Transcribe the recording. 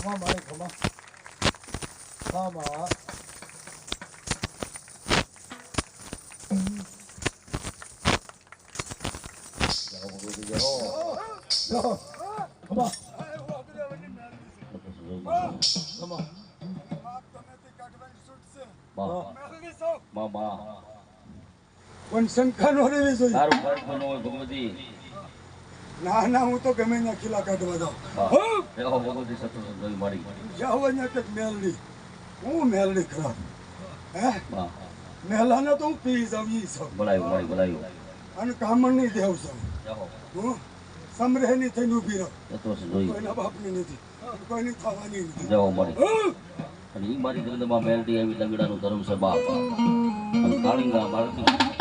ખમા મારે ખમા ખમા ના ના હું તો ગમે ત્યાં ખીલા કાઢવા દઉં જાવ અહીંયા મેલડી હું મેલડી ખરાબ હે મેલાને તો હું પી જાઉં ઈ સૌ અને કામણ નહીં દેવ સૌ હું સમરેની થઈને ઊભી રહો કોઈના બાપની નથી કોઈની થવાની નથી મારી ગ્રંથમાં મેલડી આવી લંગડાનું ધર્મ છે બાપ અને કાળીંગા મારતી